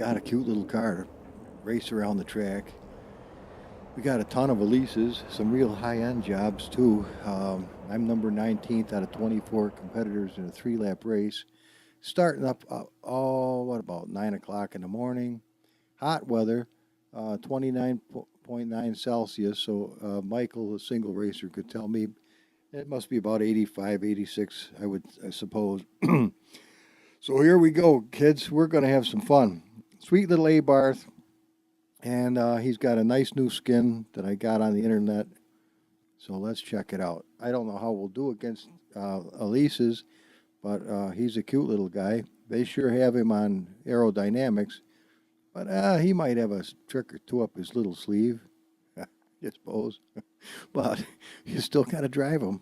got a cute little car to race around the track. We got a ton of Elises, some real high-end jobs too. I'm number 19th out of 24 competitors in a 3-lap race. Starting up, what about 9 o'clock in the morning. Hot weather, 29.9 Celsius. So Michael, a single racer, could tell me it must be about 85, 86, I suppose. So here we go, kids. We're going to have some fun. Sweet little Abarth. And he's got a nice new skin that I got on the internet. So let's check it out. I don't know how we'll do against Elise's, but he's a cute little guy. They sure have him on aerodynamics, but he might have a trick or two up his little sleeve, I suppose. But you still got to drive him.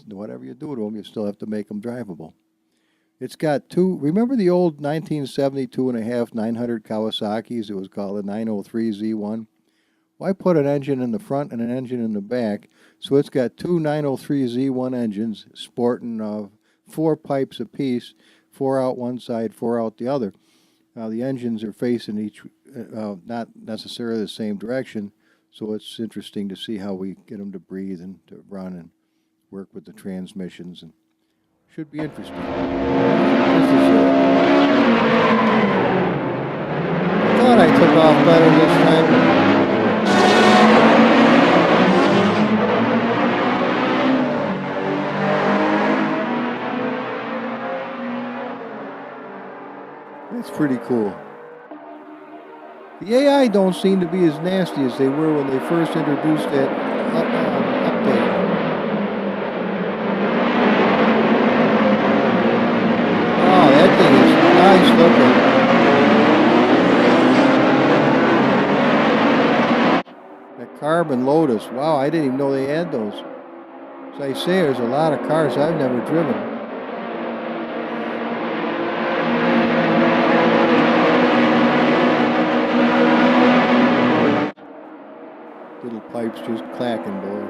Whatever you do to him, you still have to make him drivable. It's got remember the old 1972 and a half 900 Kawasaki's? It was called a 903Z1. Well, I put an engine in the front and an engine in the back, so it's got two 903Z1 engines sporting 4 pipes apiece, 4 out one side, 4 out the other. Now, the engines are facing each, not necessarily the same direction, so it's interesting to see how we get them to breathe and to run and work with the transmissions. And should be interesting. I thought I took off better this time. That's pretty cool. The AI don't seem to be as nasty as they were when they first introduced that update. That thing is nice looking. The Carbon Lotus. Wow, I didn't even know they had those. As I say, there's a lot of cars I've never driven. Little pipes just clacking, boy.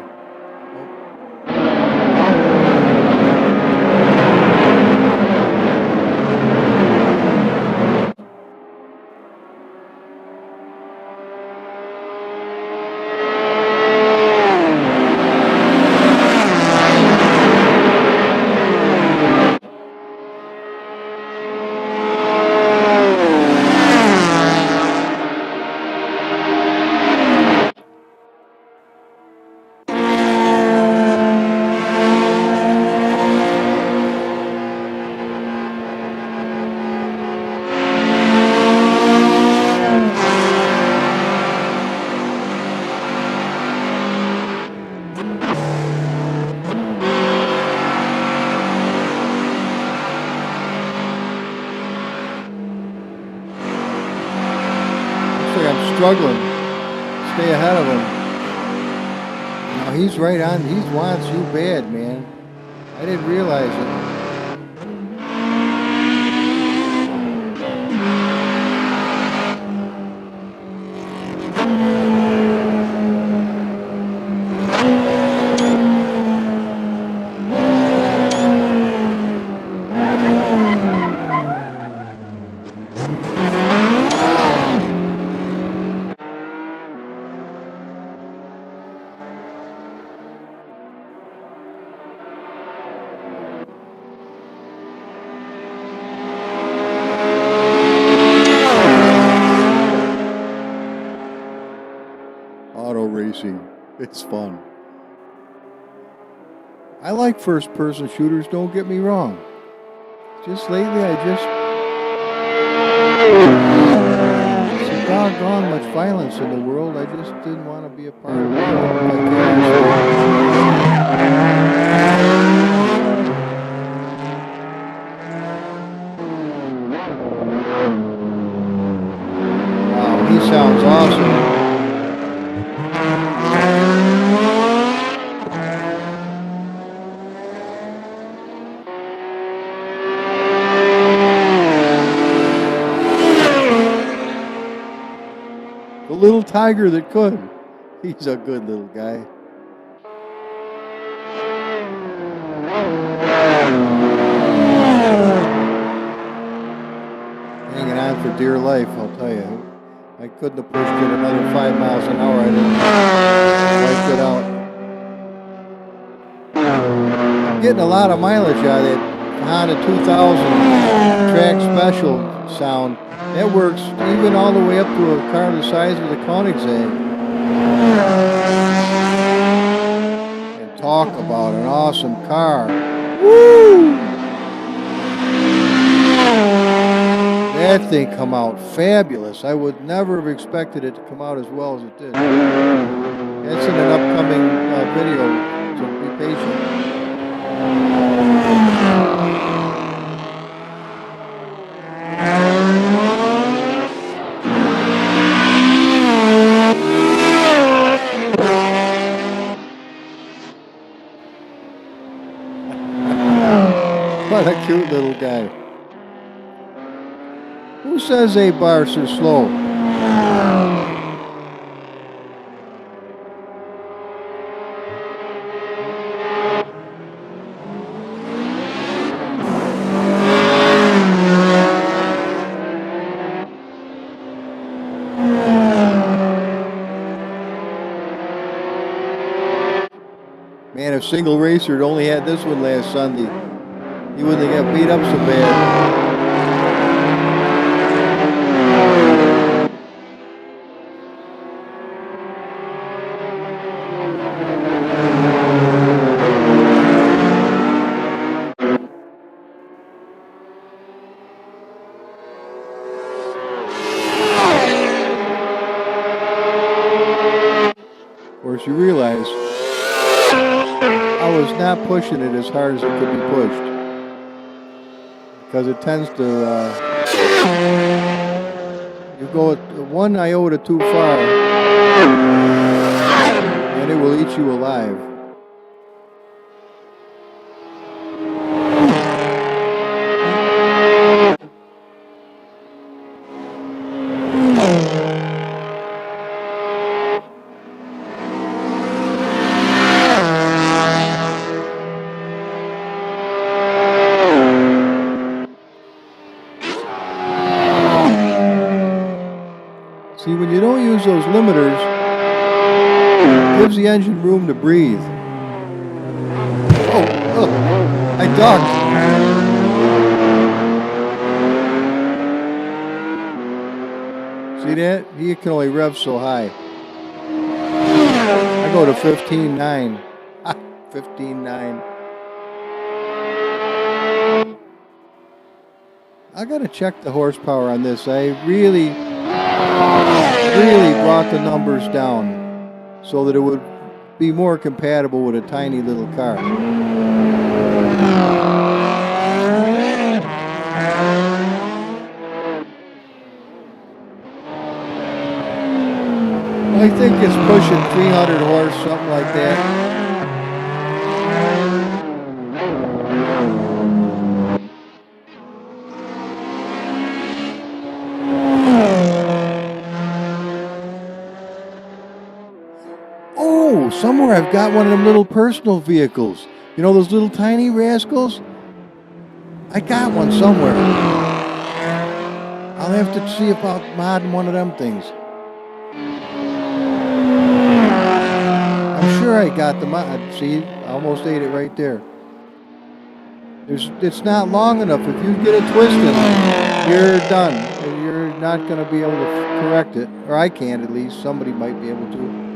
I'm struggling to stay ahead of him. Now he's right on. He wants you bad, man. I didn't realize it. Auto racing. It's fun. I like first-person shooters, don't get me wrong. Just lately, so doggone much violence in the world, I just didn't want to be a part of it. Wow, he sounds awesome. The little tiger that could. He's a good little guy. Hanging on for dear life, I'll tell you. I couldn't have pushed it another 5 miles an hour. I'd have wiped it out. I'm getting a lot of mileage out of that Honda 2000 track special sound. That works even all the way up to a car the size of the Koenigsegg. And talk about an awesome car. Woo! That thing come out fabulous. I would never have expected it to come out as well as it did. That's in an upcoming video, so be patient. What a cute little guy. Who says Abarths are slow? Man, if Single Racer had only had this one last Sunday, he wouldn't have got beat up so bad. Of course, you realize I was not pushing it as hard as it could be pushed, because it tends to, you go 1 iota too far, and it will eat you alive. See, when you don't use those limiters, it gives the engine room to breathe. Oh, I ducked. See that? He can only rev so high. I go to 15.9. 15.9. I gotta check the horsepower on this. I really brought the numbers down so that it would be more compatible with a tiny little car. I think it's pushing 300 horse, something like that. Oh, somewhere I've got one of them little personal vehicles. You know those little tiny rascals? I got one somewhere. I'll have to see about modding one of them things. I'm sure I got the mod. See, I almost ate it right there. It's not long enough. If you get it twisted, you're done. You're not going to be able to correct it. Or I can't, at least. Somebody might be able to.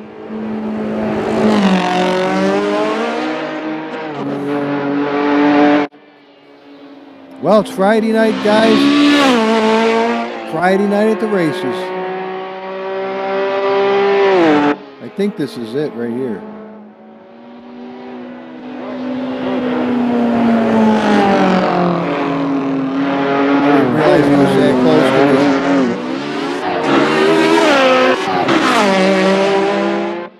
Well, it's Friday night, guys. Friday night at the races. I think this is it right here. I didn't realize he was that close to me.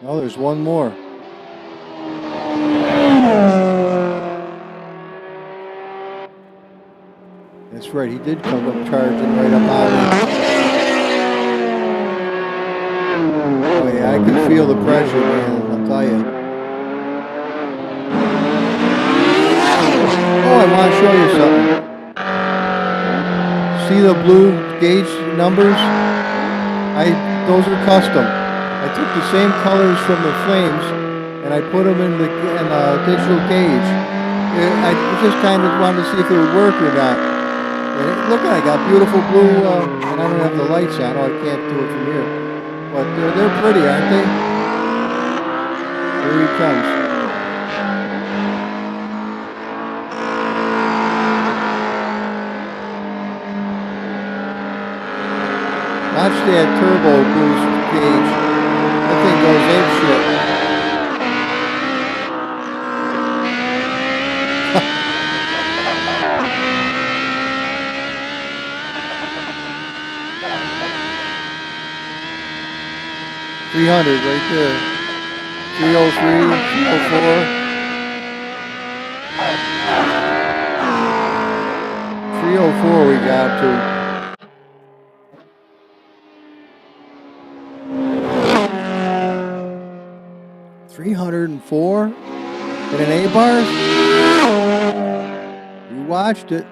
Oh, there's one more. That's right, he did come up charging right up out of it. Oh yeah, I can feel the pressure, man, I'll tell you. Oh, I want to show you something. See the blue gauge numbers, those are custom. I took the same colors from the flames and I put them in the digital gauge. I just kind of wanted to see if it would work or not. And look, I got beautiful blue, and I don't have the lights on. Oh, I can't do it from here. But they're pretty, aren't they? Here he comes. Watch that turbo boost gauge. That thing goes apeshit. 300 right there. 303, 304. 304 we got to. 304 in an Abarth? You watched it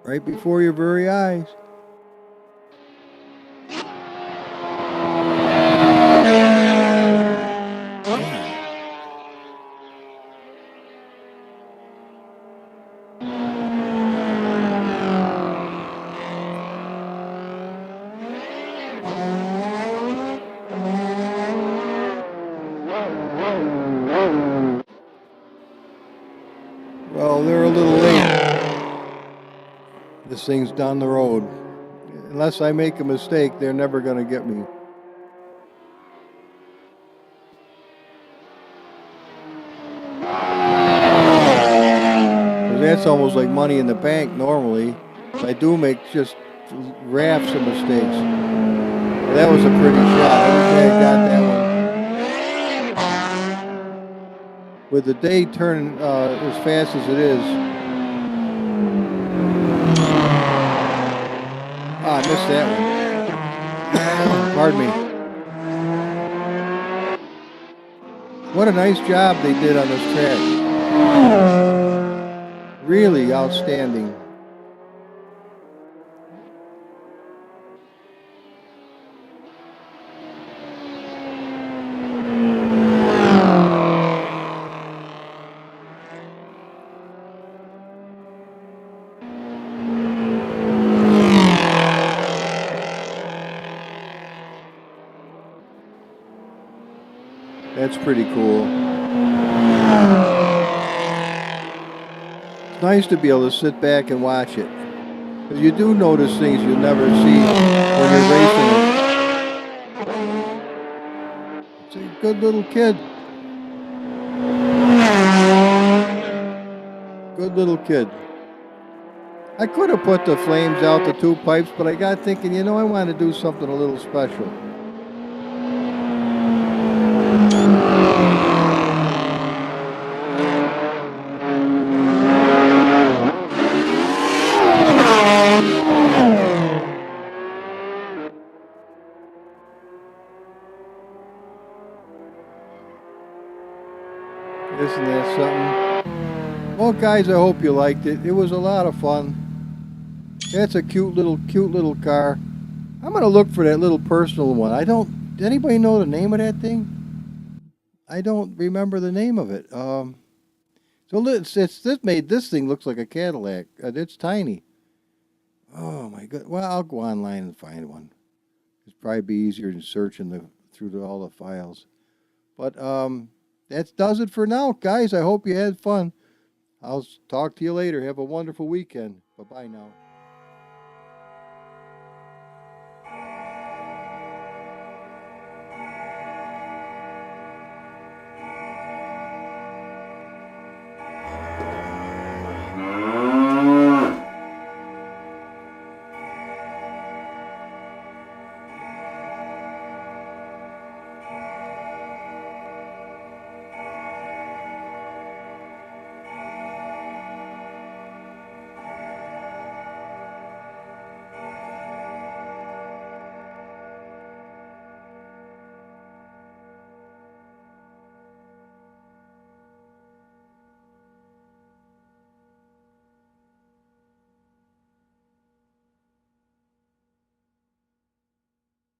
right before your very eyes. Well, they're a little late. This thing's down the road. Unless I make a mistake, they're never going to get me. That's almost like money in the bank normally. I do make just rafts of mistakes. Well, that was a pretty shot. I got that one. With the day turning as fast as it is. Ah, I missed that one. Pardon me. What a nice job they did on this track. Really outstanding. That's pretty cool. It's nice to be able to sit back and watch it. Because you do notice things you'll never see when you're racing it. It's a good little kid. Good little kid. I could have put the flames out the two pipes, but I got thinking, you know, I want to do something a little special. Isn't that something? Well, guys, I hope you liked it. It was a lot of fun. That's a cute little car. I'm going to look for that little personal one. Does anybody know the name of that thing? I don't remember the name of it. So this made this thing looks like a Cadillac. It's tiny. Oh my God. Well, I'll go online and find one. It's probably be easier than searching through all the files. But that does it for now, guys. I hope you had fun. I'll talk to you later. Have a wonderful weekend. Bye-bye now.